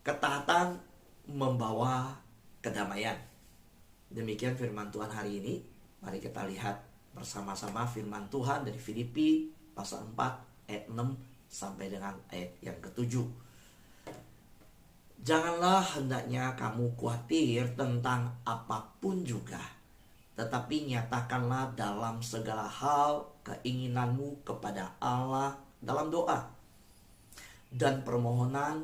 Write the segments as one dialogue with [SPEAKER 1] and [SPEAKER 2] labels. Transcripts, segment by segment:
[SPEAKER 1] Ketaatan membawa kedamaian. Demikian firman Tuhan hari ini. Mari kita lihat bersama-sama firman Tuhan dari Filipi pasal 4 ayat 6 sampai dengan ayat yang ke-7. Janganlah hendaknya kamu khawatir tentang apapun juga, tetapi nyatakanlah dalam segala hal keinginanmu kepada Allah dalam doa dan permohonan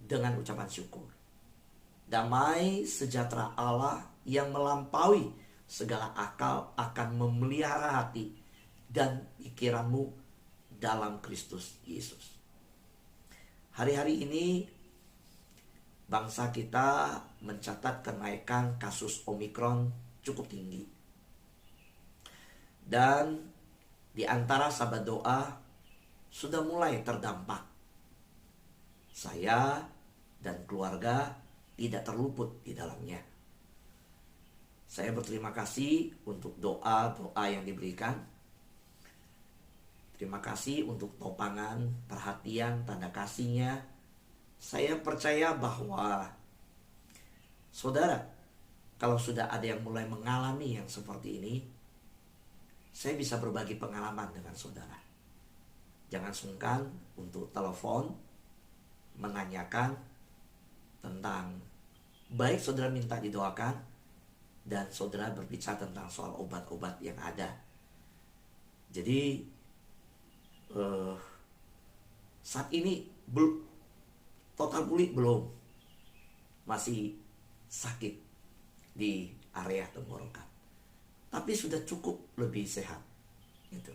[SPEAKER 1] dengan ucapan syukur. Damai sejahtera Allah yang melampaui segala akal akan memelihara hati dan pikiranmu dalam Kristus Yesus. Hari-hari ini bangsa kita mencatat kenaikan kasus Omikron cukup tinggi. Dan di antara sahabat doa sudah mulai terdampak. Saya dan keluarga tidak terluput di dalamnya. Saya berterima kasih untuk doa-doa yang diberikan. Terima kasih untuk topangan, perhatian, tanda kasihnya. Saya percaya bahwa saudara, kalau sudah ada yang mulai mengalami yang seperti ini, saya bisa berbagi pengalaman dengan saudara. Jangan sungkan untuk telepon, menanyakan tentang, baik saudara minta didoakan, dan saudara berbicara tentang soal obat-obat yang ada. Jadi saat ini total pulih belum, masih sakit di area tenggorokan, tapi sudah cukup lebih sehat gitu.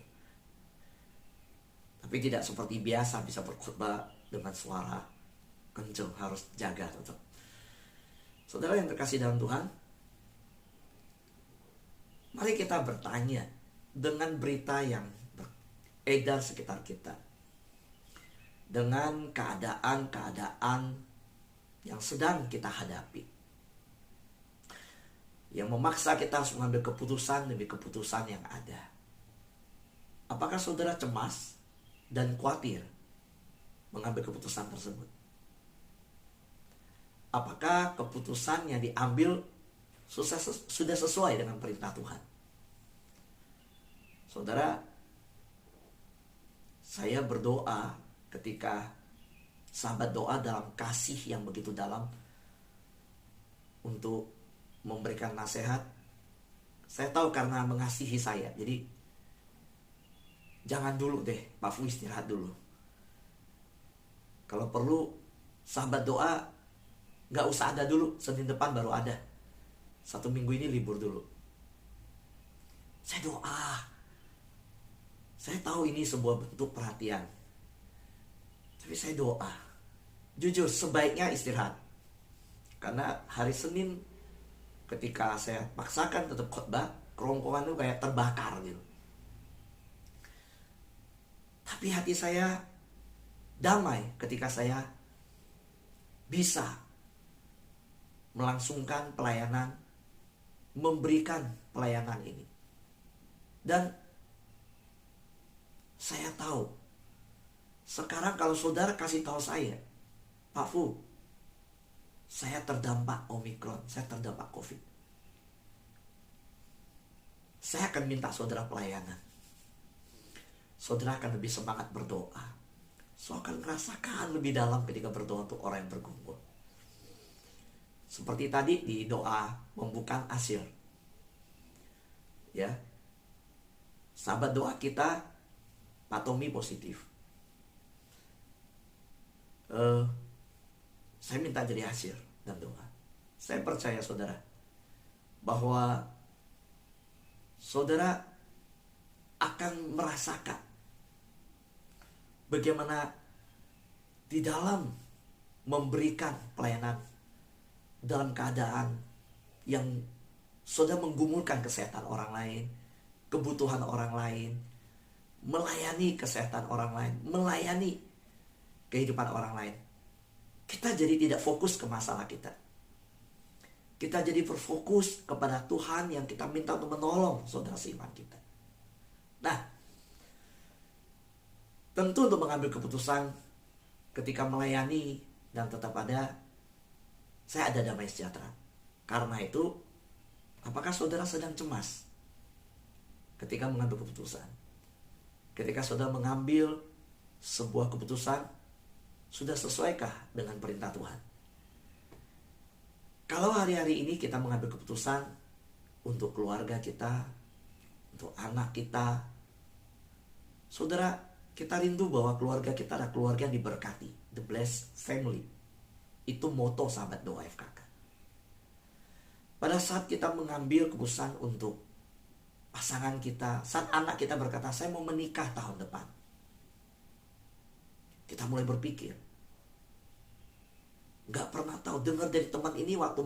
[SPEAKER 1] Tapi tidak seperti biasa bisa berkhotbah dengan suara kencang, harus jaga tetap. Saudara yang terkasih dalam Tuhan, mari kita bertanya dengan berita yang beredar sekitar kita, dengan keadaan-keadaan yang sedang kita hadapi, yang memaksa kita harus mengambil keputusan demi keputusan yang ada. Apakah saudara cemas dan khawatir mengambil keputusan tersebut? Apakah keputusan yang diambil sudah sesuai dengan perintah Tuhan? Saudara, saya berdoa ketika sahabat doa dalam kasih yang begitu dalam untuk memberikan nasihat. Saya tahu karena mengasihi saya, jadi jangan dulu deh, Pak Fu istirahat dulu. Kalau perlu sahabat doa gak usah ada dulu, Senin depan baru ada. 1 minggu ini libur dulu. Saya doa. Saya tahu ini sebuah bentuk perhatian, tapi saya doa. Jujur, sebaiknya istirahat. Karena hari Senin ketika saya paksakan tetap khotbah, kerongkongan itu kayak terbakar gitu. Tapi hati saya damai ketika saya bisa melangsungkan pelayanan, memberikan pelayanan ini. Dan saya tahu, sekarang kalau saudara kasih tahu saya, Pak Fu, saya terdampak Omikron, saya terdampak COVID, saya akan minta saudara pelayanan. Saudara akan lebih semangat berdoa. Saudara akan merasakan lebih dalam ketika berdoa untuk orang yang bergumul. Seperti tadi di doa pembukaan Asyir, ya, sahabat doa kita Pak Tommy positif. Saya minta jadi Asyir dan doa. Saya percaya saudara bahwa saudara akan merasakan bagaimana di dalam memberikan pelayanan dalam keadaan yang saudara menggumulkan kesehatan orang lain, kebutuhan orang lain, melayani kesehatan orang lain, melayani kehidupan orang lain. Kita jadi tidak fokus ke masalah kita. Kita jadi berfokus kepada Tuhan yang kita minta untuk menolong saudara seiman kita. Nah, tentu untuk mengambil keputusan ketika melayani dan tetap ada, saya ada damai sejahtera. Karena itu, apakah saudara sedang cemas ketika mengambil keputusan? Ketika saudara mengambil sebuah keputusan, sudah sesuaikah dengan perintah Tuhan? Kalau hari-hari ini kita mengambil keputusan untuk keluarga kita, untuk anak kita, saudara, kita rindu bahwa keluarga kita adalah keluarga yang diberkati, the blessed family. Itu moto sahabat doa FKK. Pada saat kita mengambil keputusan untuk pasangan kita, saat anak kita berkata, saya mau menikah tahun depan, kita mulai berpikir, gak pernah tahu, dengar dari teman ini waktu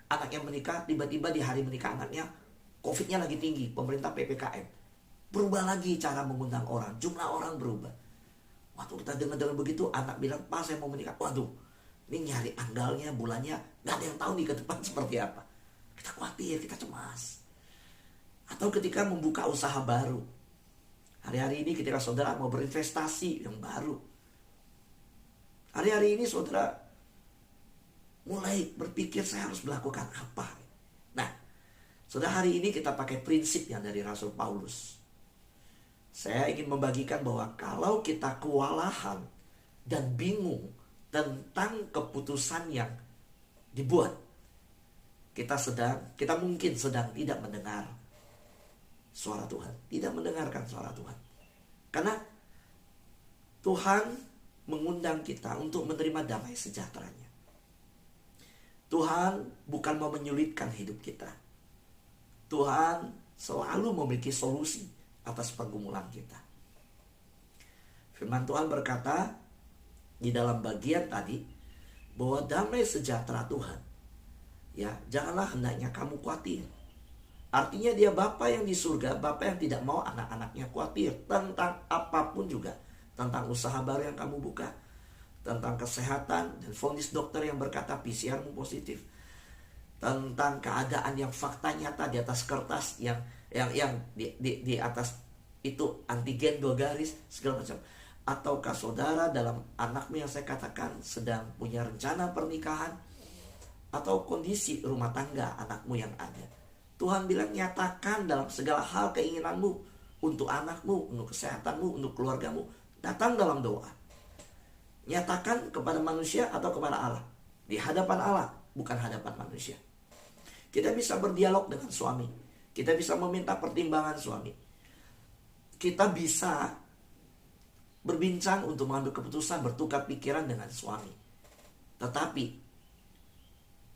[SPEAKER 1] anaknya menikah, tiba-tiba di hari menikah anaknya, COVID-nya lagi tinggi, pemerintah PPKM. Berubah lagi cara mengundang orang, jumlah orang berubah. Waktu kita dengar begitu, anak bilang, Pak saya mau menikah. Waduh, ini nyari tanggalnya, bulannya, gak ada yang tahu nih ke depan seperti apa. Kita khawatir, kita cemas. Atau ketika membuka usaha baru. Hari-hari ini ketika saudara mau berinvestasi yang baru. Hari-hari ini saudara mulai berpikir saya harus melakukan apa. Nah, saudara, hari ini kita pakai prinsip yang dari Rasul Paulus. Saya ingin membagikan bahwa kalau kita kewalahan dan bingung tentang keputusan yang dibuat, kita mungkin sedang tidak mendengar suara Tuhan, tidak mendengarkan suara Tuhan. Karena Tuhan mengundang kita untuk menerima damai sejahteranya. Tuhan bukan mau menyulitkan hidup kita. Tuhan selalu memiliki solusi atas pergumulan kita. Firman Tuhan berkata di dalam bagian tadi bahwa damai sejahtera Tuhan, ya, janganlah hendaknya kamu khawatir. Artinya dia Bapa yang di surga, Bapa yang tidak mau anak-anaknya khawatir tentang apapun juga, tentang usaha baru yang kamu buka, tentang kesehatan dan vonis dokter yang berkata PCR-mu positif, tentang keadaan yang fakta nyata di atas kertas yang di atas itu antigen 2 garis segala macam. Ataukah saudara dalam anakmu yang saya katakan sedang punya rencana pernikahan, atau kondisi rumah tangga anakmu yang ada, Tuhan bilang nyatakan dalam segala hal keinginanmu untuk anakmu, untuk kesehatanmu, untuk keluargamu, datang dalam doa. Nyatakan kepada manusia atau kepada Allah, di hadapan Allah, bukan hadapan manusia. Kita bisa berdialog dengan suami, kita bisa meminta pertimbangan suami, kita bisa berbincang untuk mengambil keputusan, bertukar pikiran dengan suami. Tetapi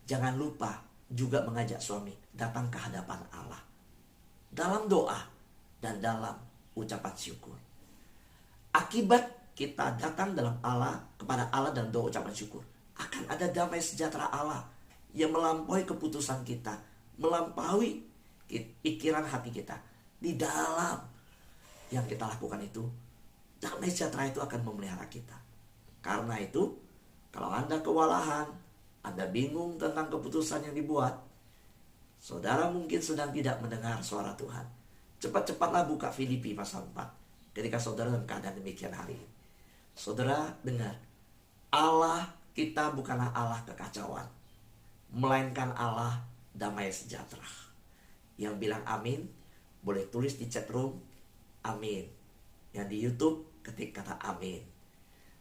[SPEAKER 1] jangan lupa juga mengajak suami datang ke hadapan Allah dalam doa dan dalam ucapan syukur. Akibat kita datang dalam Allah, kepada Allah dalam doa ucapan syukur, akan ada damai sejahtera Allah yang melampaui keputusan kita, melampaui pikiran hati kita. Di dalam yang kita lakukan itu, damai sejahtera itu akan memelihara kita. Karena itu, kalau Anda kewalahan, Anda bingung tentang keputusan yang dibuat, saudara mungkin sedang tidak mendengar suara Tuhan. Cepat-cepatlah buka Filipi pasal 4 ketika saudara dalam keadaan demikian hari ini. Saudara dengar, Allah kita bukanlah Allah kekacauan, melainkan Allah damai sejahtera. Yang bilang amin, boleh tulis di chat room, amin. Yang di YouTube, ketik kata amin.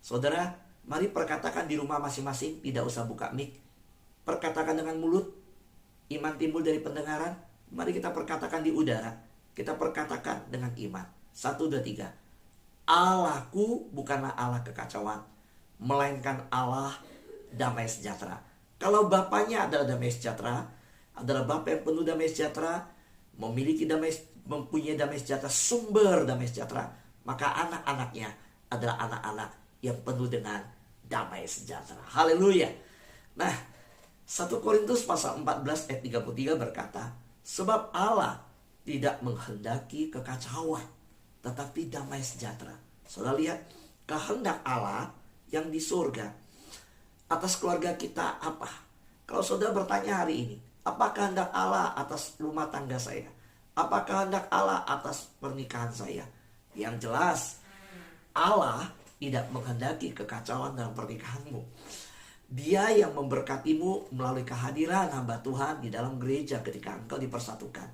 [SPEAKER 1] Saudara, mari perkatakan di rumah masing-masing, tidak usah buka mic. Perkatakan dengan mulut, iman timbul dari pendengaran. Mari kita perkatakan di udara, kita perkatakan dengan iman. 1, 2, 3. Allahku bukanlah Allah kekacauan, melainkan Allah damai sejahtera. Kalau bapaknya adalah damai sejahtera, adalah Bapa yang penuh damai sejahtera, mempunyai damai sejahtera, sumber damai sejahtera, maka anak-anaknya adalah anak-anak yang penuh dengan damai sejahtera. Haleluya. Nah, 1 Korintus pasal 14 ayat 33 berkata, sebab Allah tidak menghendaki kekacauan, tetapi damai sejahtera. Saudara lihat, kehendak Allah yang di surga atas keluarga kita apa? Kalau saudara bertanya hari ini, apa kehendak Allah atas rumah tangga saya? Apa kehendak Allah atas pernikahan saya? Yang jelas, Allah tidak menghendaki kekacauan dalam pernikahanmu. Dia yang memberkatimu melalui kehadiran hamba Tuhan di dalam gereja ketika engkau dipersatukan.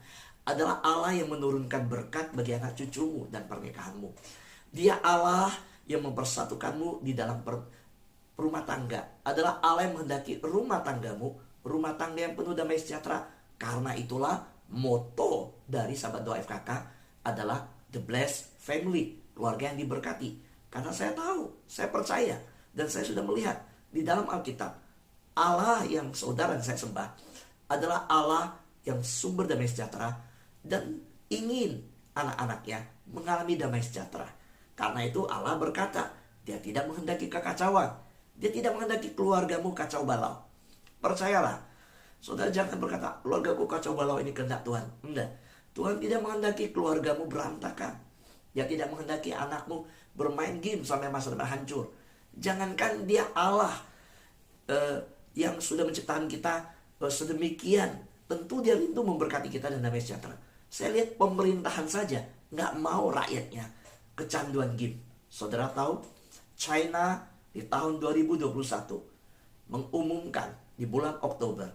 [SPEAKER 1] Adalah Allah yang menurunkan berkat bagi anak cucumu dan pernikahanmu. Dia Allah yang mempersatukanmu di dalam rumah tangga. Adalah Allah yang menghendaki rumah tanggamu, rumah tangga yang penuh damai sejahtera. Karena itulah moto dari Sahabat Doa FKK adalah The Blessed Family, keluarga yang diberkati. Karena saya tahu, saya percaya, dan saya sudah melihat di dalam Alkitab, Allah yang saudara yang saya sembah adalah Allah yang sumber damai sejahtera dan ingin anak-anaknya mengalami damai sejahtera. Karena itu Allah berkata, Dia tidak menghendaki kekacauan. Dia tidak menghendaki keluargamu kacau balau. Percayalah, saudara jangan berkata, keluargaku kacau balau, ini kehendak Tuhan. Enggak, Tuhan tidak menghendaki keluargamu berantakan. Dia tidak menghendaki anakmu bermain game sampai masa depan hancur. Jangankan Dia Allah yang sudah menciptakan kita sedemikian, tentu Dia rindu memberkati kita dan damai sejahtera. Saya lihat pemerintahan saja nggak mau rakyatnya kecanduan game. Saudara tahu, China di tahun 2021 mengumumkan di bulan Oktober,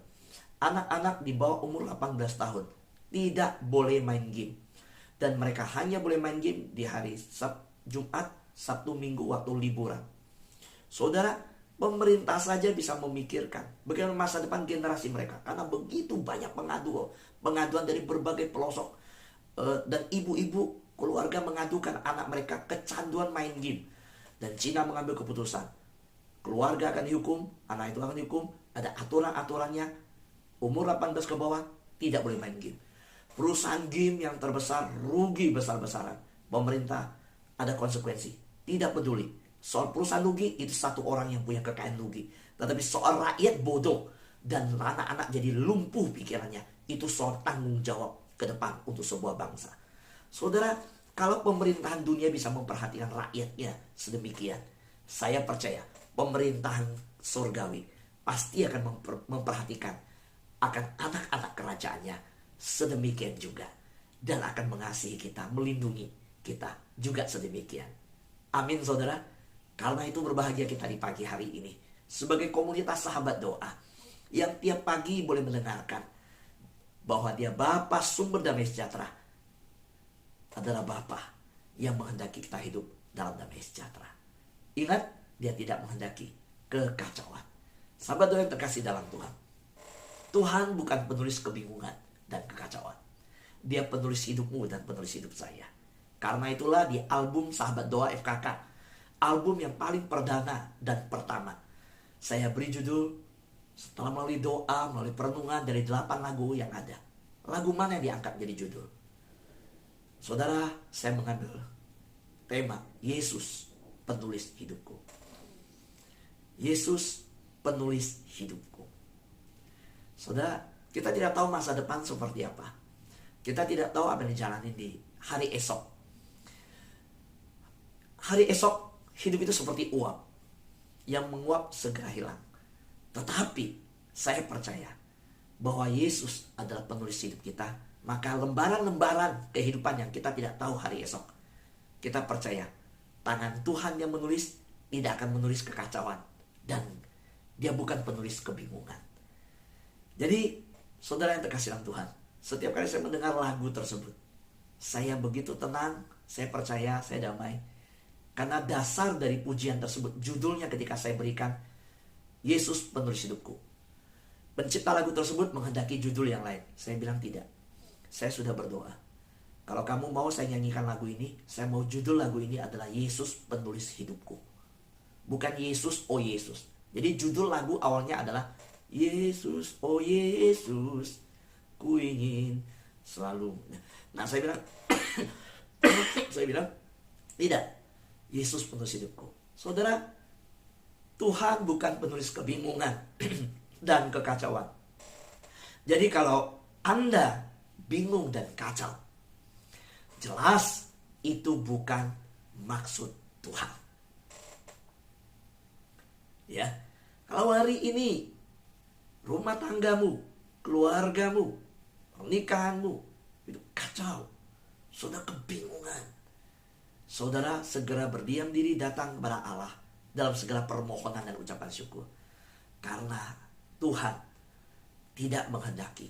[SPEAKER 1] anak-anak di bawah umur 18 tahun tidak boleh main game. Dan mereka hanya boleh main game di hari Jumat, Sabtu, Minggu waktu liburan. Saudara, pemerintah saja bisa memikirkan bagaimana masa depan generasi mereka. Karena begitu banyak pengaduan dari berbagai pelosok. Dan ibu-ibu keluarga mengadukan anak mereka kecanduan main game. Dan Cina mengambil keputusan, keluarga akan dihukum, anak itu akan dihukum. Ada aturan-aturannya, umur 18 ke bawah tidak boleh main game. Perusahaan game yang terbesar rugi besar-besaran. Pemerintah ada konsekuensi, tidak peduli. Soal perusahaan rugi, itu satu orang yang punya kekayaan rugi. Tetapi soal rakyat bodoh dan anak-anak jadi lumpuh pikirannya, itu soal tanggung jawab ke depan untuk sebuah bangsa. Saudara, kalau pemerintahan dunia bisa memperhatikan rakyatnya sedemikian, saya percaya pemerintahan surgawi pasti akan memperhatikan akan anak-anak kerajaannya sedemikian juga. Dan akan mengasihi kita, melindungi kita juga sedemikian. Amin saudara. Karena itu berbahagia kita di pagi hari ini sebagai komunitas sahabat doa yang tiap pagi boleh mendengarkan bahwa Dia Bapa sumber damai sejahtera adalah Bapa yang menghendaki kita hidup dalam damai sejahtera. Ingat, Dia tidak menghendaki kekacauan. Sahabat doa yang terkasih dalam Tuhan, Tuhan bukan penulis kebingungan dan kekacauan. Dia penulis hidupmu dan penulis hidup saya. Karena itulah di album Sahabat Doa FKK, album yang paling perdana dan pertama, saya beri judul, setelah melalui doa, melalui perenungan dari 8 lagu yang ada, lagu mana yang diangkat jadi judul? Saudara, saya mengambil tema Yesus penulis hidupku. Yesus penulis hidupku. Saudara, kita tidak tahu masa depan seperti apa. Kita tidak tahu apa yang dijalani di hari esok. Hari esok hidup itu seperti uap, yang menguap segera hilang. Tetapi saya percaya bahwa Yesus adalah penulis hidup kita. Maka lembaran-lembaran kehidupan yang kita tidak tahu hari esok, kita percaya tangan Tuhan yang menulis tidak akan menulis kekacauan. Dan Dia bukan penulis kebingungan. Jadi saudara yang terkasih dalam Tuhan, setiap kali saya mendengar lagu tersebut, saya begitu tenang, saya percaya, saya damai. Karena dasar dari pujian tersebut, judulnya ketika saya berikan, Yesus penulis hidupku. Pencipta lagu tersebut menghendaki judul yang lain. Saya bilang tidak. Saya sudah berdoa. Kalau kamu mau saya nyanyikan lagu ini, saya mau judul lagu ini adalah Yesus penulis hidupku. Bukan Yesus, oh Yesus. Jadi judul lagu awalnya adalah Yesus, oh Yesus, ku ingin selalu. Nah saya bilang, tidak. Yesus penulis hidupku. Saudara, Tuhan bukan penulis kebingungan dan kekacauan. Jadi kalau Anda bingung dan kacau, jelas itu bukan maksud Tuhan. Ya, kalau hari ini rumah tanggamu, keluargamu, pernikahanmu itu kacau, saudara kebingungan, saudara segera berdiam diri datang kepada Allah dalam segala permohonan dan ucapan syukur. Karena Tuhan tidak menghendaki,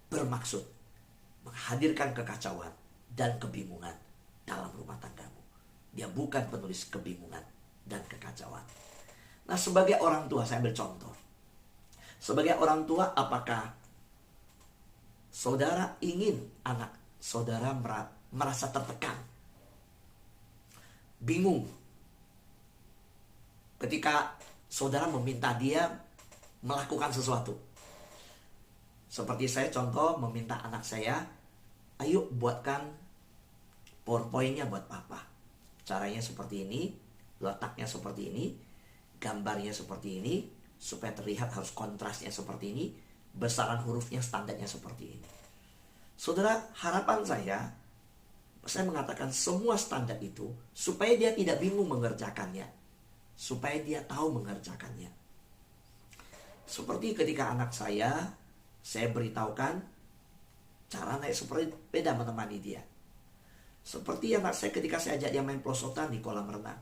[SPEAKER 1] bermaksud menghadirkan kekacauan dan kebingungan dalam rumah tanggamu. Dia bukan penulis kebingungan dan kekacauan. Nah, sebagai orang tua, saya ambil contoh. Sebagai orang tua, apakah saudara ingin anak saudara merasa tertekan, bingung, ketika saudara meminta dia melakukan sesuatu? Seperti saya contoh meminta anak saya, ayo buatkan PowerPoint-nya buat papa. Caranya seperti ini, letaknya seperti ini, gambarnya seperti ini, supaya terlihat harus kontrasnya seperti ini, besaran hurufnya standarnya seperti ini. Saudara, harapan saya mengatakan semua standar itu supaya dia tidak bingung mengerjakannya, supaya dia tahu mengerjakannya. Seperti ketika anak saya beritahukan cara naik sepeda menemani dia. Seperti anak saya ketika saya ajak dia main pelosotan di kolam renang,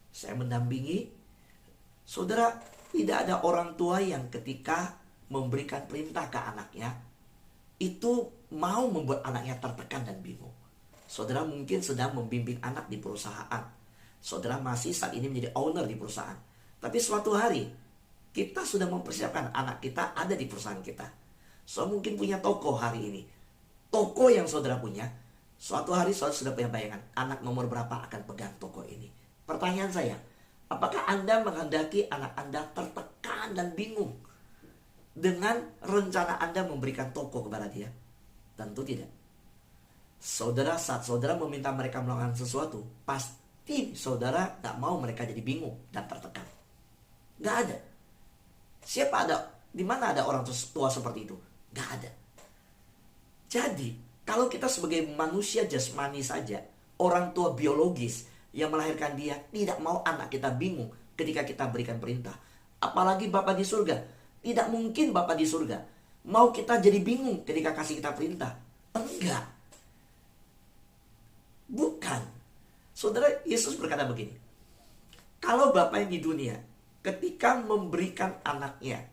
[SPEAKER 1] saya mendampingi. Saudara, tidak ada orang tua yang ketika memberikan perintah ke anaknya itu mau membuat anaknya tertekan dan bingung. Saudara mungkin sedang membimbing anak di perusahaan. Saudara masih saat ini menjadi owner di perusahaan. Tapi suatu hari kita sudah mempersiapkan anak kita ada di perusahaan kita. So mungkin punya toko hari ini. Toko yang saudara punya, suatu hari saudara sudah punya bayangan anak nomor berapa akan pegang toko ini. Pertanyaan saya, apakah Anda menghendaki anak Anda tertekan dan bingung dengan rencana Anda memberikan toko kepada dia? Tentu tidak. Saudara, saat saudara meminta mereka melakukan sesuatu, pasti saudara gak mau mereka jadi bingung dan tertekan. Gak ada. Siapa ada? Di mana ada orang tua seperti itu? Gak ada. Jadi, kalau kita sebagai manusia jasmani saja, orang tua biologis yang melahirkan dia tidak mau anak kita bingung ketika kita berikan perintah. Apalagi Bapa di surga. Tidak mungkin Bapa di surga mau kita jadi bingung ketika kasih kita perintah. Enggak. Bukan. Saudara, Yesus berkata begini. Kalau Bapa yang di dunia ketika memberikan anaknya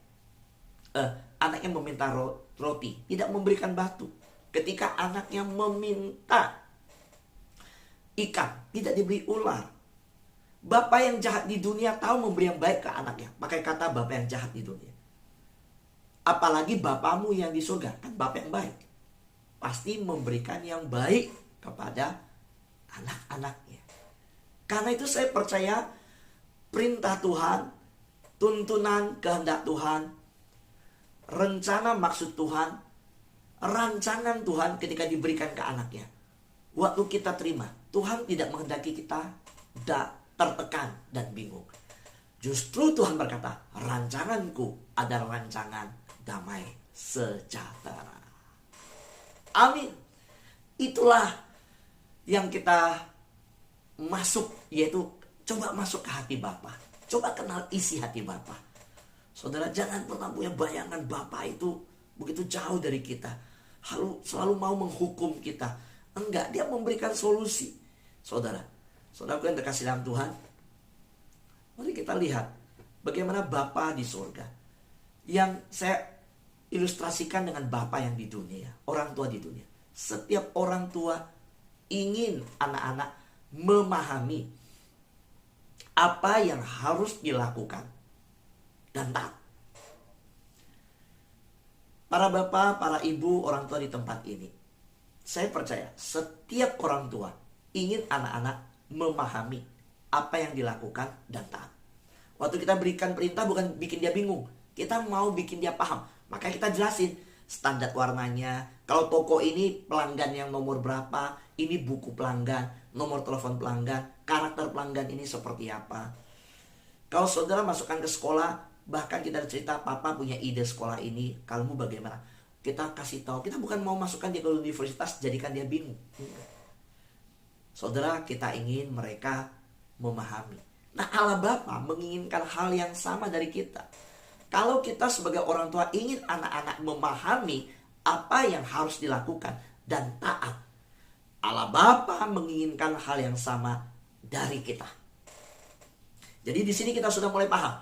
[SPEAKER 1] meminta roti, tidak memberikan batu. Ketika anaknya meminta ikan, tidak diberi ular. Bapa yang jahat di dunia tahu memberi yang baik ke anaknya. Pakai kata Bapa yang jahat di dunia. Apalagi Bapamu yang di surga, kan Bapa yang baik. Pasti memberikan yang baik kepada anak-anaknya. Karena itu saya percaya perintah Tuhan, tuntunan kehendak Tuhan, rencana maksud Tuhan, rancangan Tuhan ketika diberikan ke anaknya. Waktu kita terima, Tuhan tidak menghendaki kita tertekan dan bingung. Justru Tuhan berkata, rancanganku adalah rancangan damai sejahtera. Amin. Itulah yang kita masuk, yaitu coba masuk ke hati Bapa. Coba kenal isi hati Bapa. Saudara, jangan pernah punya bayangan Bapa itu begitu jauh dari kita, selalu mau menghukum kita. Enggak, dia memberikan solusi. Saudara yang terkasih dalam Tuhan, mari kita lihat bagaimana Bapa di surga. Yang saya ilustrasikan dengan Bapa yang di dunia, orang tua di dunia. Setiap orang tua ingin anak-anak memahami apa yang harus dilakukan dan taat. Para bapak, para ibu, orang tua di tempat ini, saya percaya setiap orang tua ingin anak-anak memahami apa yang dilakukan dan taat. Waktu kita berikan perintah bukan bikin dia bingung, kita mau bikin dia paham. Maka kita jelasin standar warnanya. Kalau toko ini pelanggan yang nomor berapa, ini buku pelanggan, nomor telepon pelanggan, karakter pelanggan ini seperti apa. Kalau saudara masukkan ke sekolah, bahkan kita cerita, papa punya ide sekolah ini, kamu bagaimana? Kita kasih tahu, kita bukan mau masukkan dia ke universitas, jadikan dia bingung. Saudara, kita ingin mereka memahami. Nah, Allah Bapa menginginkan hal yang sama dari kita. Kalau kita sebagai orang tua ingin anak-anak memahami apa yang harus dilakukan dan taat, Allah Bapa menginginkan hal yang sama dari kita. Jadi di sini kita sudah mulai paham.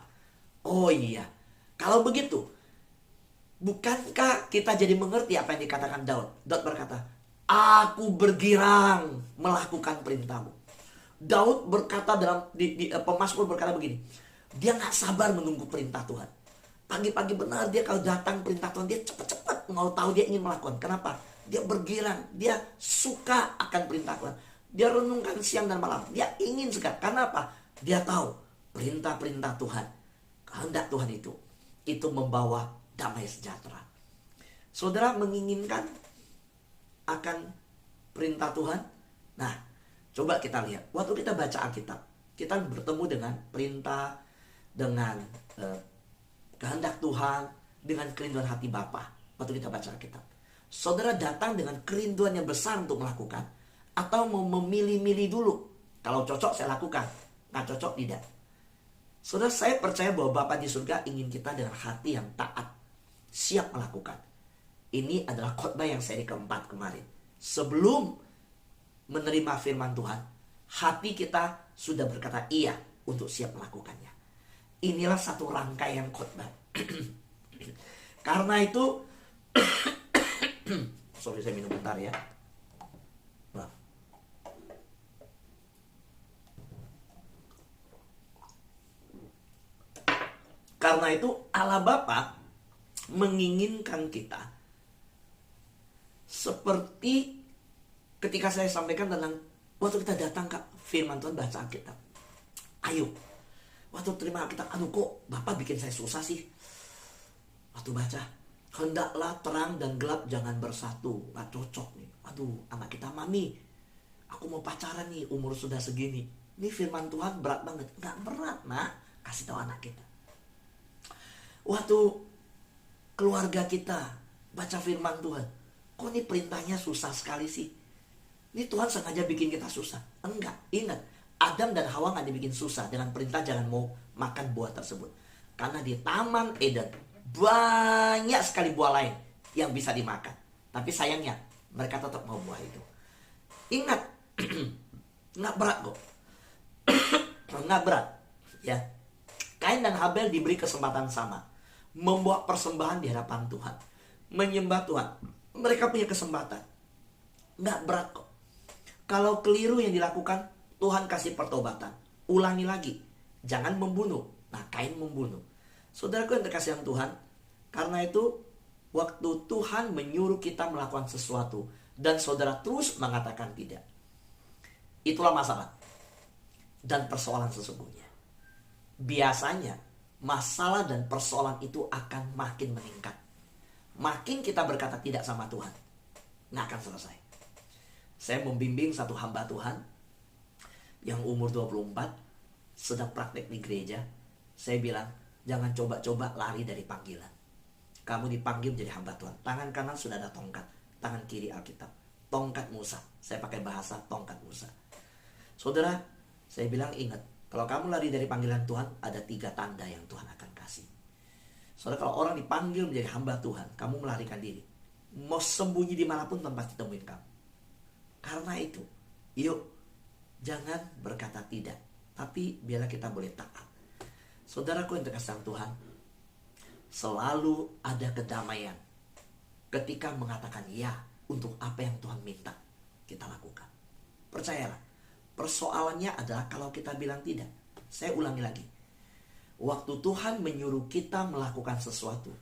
[SPEAKER 1] Oh iya, kalau begitu, bukankah kita jadi mengerti apa yang dikatakan Daud? Daud berkata, aku bergirang melakukan perintahmu. Daud berkata dalam pemazmur berkata begini, dia nggak sabar menunggu perintah Tuhan. Pagi-pagi benar dia kalau datang perintah Tuhan, dia cepat-cepat mau tahu, dia ingin melakukan. Kenapa? Dia bergirang, dia suka akan perintah Tuhan. Dia renungkan siang dan malam, dia ingin sekali. Karena apa? Dia tahu perintah-perintah Tuhan, kehendak Tuhan itu membawa damai sejahtera. Saudara menginginkan akan perintah Tuhan? Nah, coba kita lihat. Waktu kita baca Alkitab, kita bertemu dengan perintah, dengan kehendak Tuhan, dengan kerinduan hati Bapa. Waktu kita baca Alkitab, saudara datang dengan kerinduan yang besar untuk melakukan, atau mau memilih-milih dulu? Kalau cocok saya lakukan, nggak cocok tidak. Saudara, saya percaya bahwa Bapa di surga ingin kita dengan hati yang taat, siap melakukan. Ini adalah khotbah yang seri keempat kemarin. Sebelum menerima firman Tuhan, hati kita sudah berkata iya untuk siap melakukannya. Inilah satu rangkaian khotbah. Karena itu, sorry saya minum bentar ya. Karena itu Allah Bapa menginginkan kita seperti ketika saya sampaikan tentang waktu kita datang ke firman Tuhan, baca Alkitab. Ayo, waktu terima Alkitab, aduh kok Bapak bikin saya susah sih. Waktu baca, hendaklah terang dan gelap jangan bersatu. Gak cocok nih. Aduh, anak kita mami, aku mau pacaran nih, umur sudah segini. Ini firman Tuhan berat banget. Gak berat nak, kasih tahu anak kita. Waktu keluarga kita baca firman Tuhan, kok ini perintahnya susah sekali sih? Ini Tuhan sengaja bikin kita susah? Enggak, ingat, Adam dan Hawa gak dibikin susah dengan perintah jangan mau makan buah tersebut. Karena di Taman Eden banyak sekali buah lain yang bisa dimakan. Tapi sayangnya mereka tetap mau buah itu. Ingat, gak berat kok. Gak berat ya. Kain dan Habel diberi kesempatan sama, membawa persembahan di hadapan Tuhan, menyembah Tuhan. Mereka punya kesempatan. Nggak berat kok. Kalau keliru yang dilakukan, Tuhan kasih pertobatan. Ulangi lagi. Jangan membunuh. Nah, Kain membunuh. Saudaraku yang terkasih Tuhan, karena itu waktu Tuhan menyuruh kita melakukan sesuatu dan saudara terus mengatakan tidak, itulah masalah dan persoalan sesungguhnya. Biasanya masalah dan persoalan itu akan makin meningkat. Makin kita berkata tidak sama Tuhan, nggak akan selesai. Saya membimbing satu hamba Tuhan yang umur 24, sedang praktek di gereja. Saya bilang, jangan coba-coba lari dari panggilan. Kamu dipanggil menjadi hamba Tuhan. Tangan kanan sudah ada tongkat, tangan kiri Alkitab. Tongkat Musa. Saya pakai bahasa tongkat Musa. Saudara, saya bilang ingat, kalau kamu lari dari panggilan Tuhan, ada 3 tanda yang Tuhan akan kasih. Saudara, kalau orang dipanggil menjadi hamba Tuhan, kamu melarikan diri. Mau sembunyi dimanapun Tuhan pasti temuin kamu. Karena itu, yuk, jangan berkata tidak, tapi biarlah kita boleh taat. Saudaraku yang terkasih Tuhan, selalu ada kedamaian ketika mengatakan ya untuk apa yang Tuhan minta kita lakukan. Percayalah, persoalannya adalah kalau kita bilang tidak. Saya ulangi lagi. Waktu Tuhan menyuruh kita melakukan sesuatu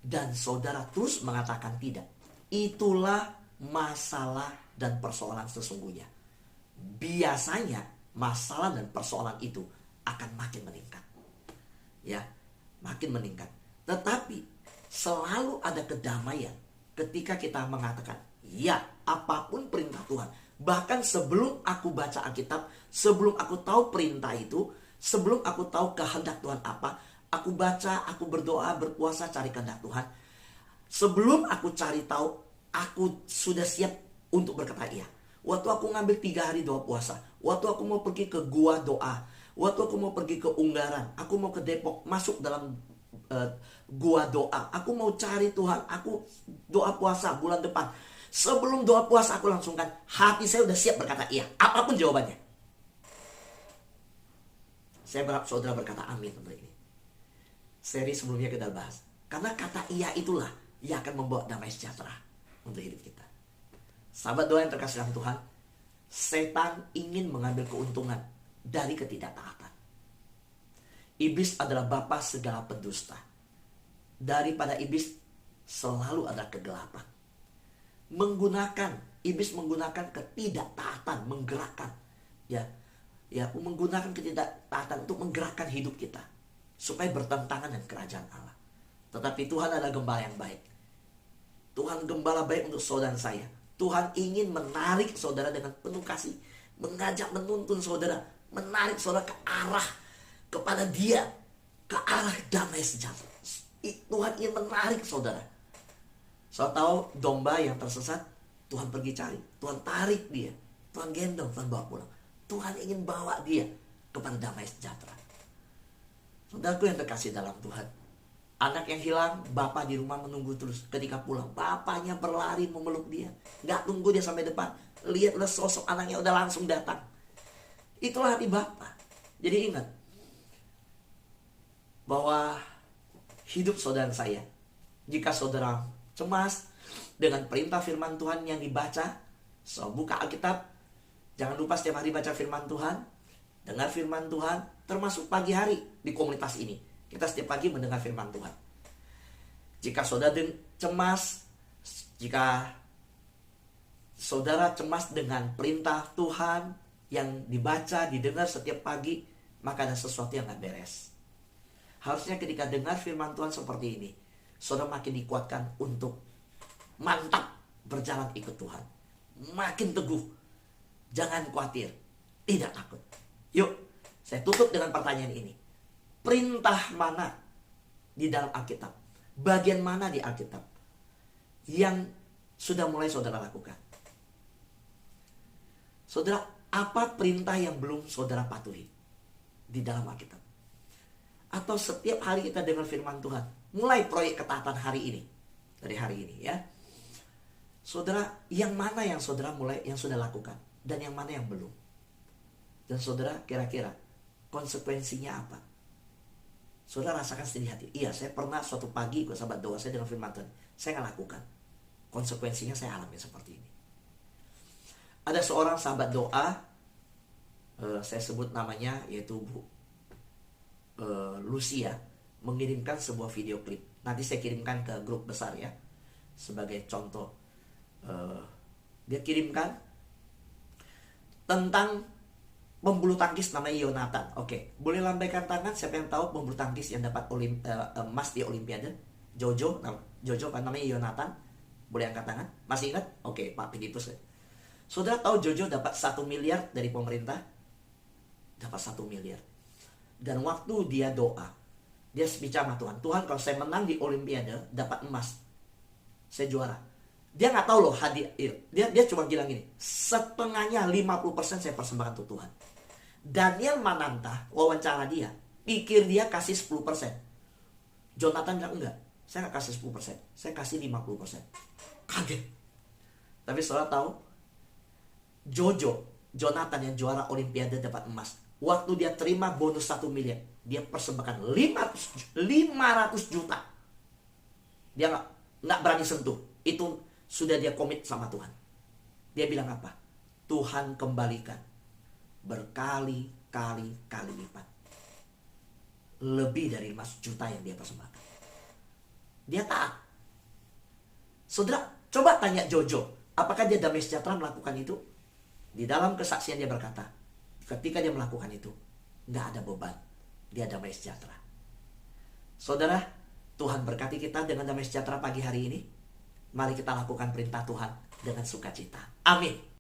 [SPEAKER 1] dan saudara terus mengatakan tidak, itulah masalah dan persoalan sesungguhnya. Biasanya masalah dan persoalan itu akan makin meningkat. Ya, makin meningkat. Tetapi selalu ada kedamaian ketika kita mengatakan ya apapun perintah Tuhan. Bahkan sebelum aku baca Alkitab, sebelum aku tahu perintah itu, sebelum aku tahu kehendak Tuhan apa, aku baca, aku berdoa, berpuasa, cari kehendak Tuhan. Sebelum aku cari tahu, aku sudah siap untuk berkata iya. Waktu aku ngambil 3 hari doa puasa, waktu aku mau pergi ke gua doa, waktu aku mau pergi ke Unggaran, aku mau ke Depok, masuk dalam gua doa, aku mau cari Tuhan, aku doa puasa bulan depan. Sebelum doa puasa aku langsung kan, hati saya udah siap berkata iya, apapun jawabannya. Saya berharap saudara berkata amin untuk ini. seri sebelumnya kita bahas. Karena kata iya itulah yang akan membawa damai sejahtera untuk hidup kita. Sahabat doa yang terkasih dalam Tuhan, setan ingin mengambil keuntungan dari ketidaktaatan. Iblis adalah bapa segala pendusta. Daripada iblis selalu ada kegelapan. Iblis menggunakan ketidaktaatan menggerakkan, menggunakan ketidaktaatan untuk menggerakkan hidup kita supaya bertentangan dengan kerajaan Allah. Tetapi Tuhan adalah gembala yang baik. Tuhan gembala baik untuk saudara saya. Tuhan ingin menarik saudara dengan penuh kasih, mengajak menuntun saudara, menarik saudara ke arah kepada Dia, ke arah damai sejahtera. Tuhan ingin menarik saudara. Saudara tahu domba yang tersesat, Tuhan pergi cari, Tuhan tarik dia, Tuhan gendong, Tuhan bawa pulang. Tuhan ingin bawa dia kepada damai sejahtera. Saudaraku yang terkasih dalam Tuhan, anak yang hilang, bapak di rumah menunggu terus. Ketika pulang, bapaknya berlari memeluk dia, gak tunggu dia sampai depan. Lihatlah sosok anaknya udah langsung datang. Itulah hati bapak. Jadi ingat bahwa hidup saudara saya, jika saudara cemas dengan perintah firman Tuhan yang dibaca, so buka Alkitab, jangan lupa setiap hari baca firman Tuhan, dengar firman Tuhan, termasuk pagi hari di komunitas ini. Kita setiap pagi mendengar firman Tuhan. Jika saudara cemas, jika saudara cemas dengan perintah Tuhan yang dibaca, didengar setiap pagi, maka ada sesuatu yang gak beres. Harusnya ketika dengar firman Tuhan seperti ini, saudara makin dikuatkan untuk mantap berjalan ikut Tuhan. Makin teguh. Jangan khawatir. Tidak takut. Yuk, saya tutup dengan pertanyaan ini. Perintah mana di dalam Alkitab? Bagian mana di Alkitab yang sudah mulai saudara lakukan? Saudara, apa perintah yang belum saudara patuhi di dalam Alkitab? Atau setiap hari kita dengar firman Tuhan, mulai proyek ketaatan hari ini, dari hari ini ya. Saudara, yang mana yang saudara mulai, yang sudah lakukan, dan yang mana yang belum? Dan saudara, kira-kira konsekuensinya apa? Saudara rasakan sendiri hati. Iya, saya pernah suatu pagi ikut sahabat doa saya dengan firman Tuhan, saya nggak lakukan. Konsekuensinya saya alami seperti ini. Ada seorang sahabat doa, saya sebut namanya, yaitu Bu Lucia, mengirimkan sebuah video klip. Nanti saya kirimkan ke grup besar ya, sebagai contoh. Dia kirimkan tentang pembulu tangkis namanya Yonatan. Oke, boleh lambaikan tangan siapa yang tahu pembulu tangkis yang dapat emas di Olimpiade? Jojo kan namanya Yonatan. Boleh angkat tangan? Masih ingat? Oke, Pak Pidipus. Saudara tahu Jojo dapat 1 miliar dari pemerintah? Dapat 1 miliar. Dan waktu dia doa, dia bicara sama Tuhan, Tuhan kalau saya menang di Olimpiade dapat emas, saya juara. Dia nggak tahu loh hadiah. Dia cuma bilang gini, setengahnya 50% saya persembahkan untuk Tuhan. Daniel Mananta wawancara dia, pikir dia kasih 10%. Jonathan bilang enggak, saya nggak kasih 10%, saya kasih 50%. Kaget. Tapi saudara tahu, Jonathan yang juara Olimpiade dapat emas, waktu dia terima bonus 1 miliar, dia persembahkan 500 juta. Dia nggak berani sentuh. Itu sudah dia komit sama Tuhan. Dia bilang apa? Tuhan kembalikan berkali-kali lipat, lebih dari 5 juta yang dia persembahkan. Dia taat. Saudara, coba tanya Jojo, apakah dia damai sejahtera melakukan itu? Di dalam kesaksian dia berkata, ketika dia melakukan itu, nggak ada beban, dia damai sejahtera. Saudara, Tuhan berkati kita dengan damai sejahtera pagi hari ini. Mari kita lakukan perintah Tuhan dengan sukacita. Amin.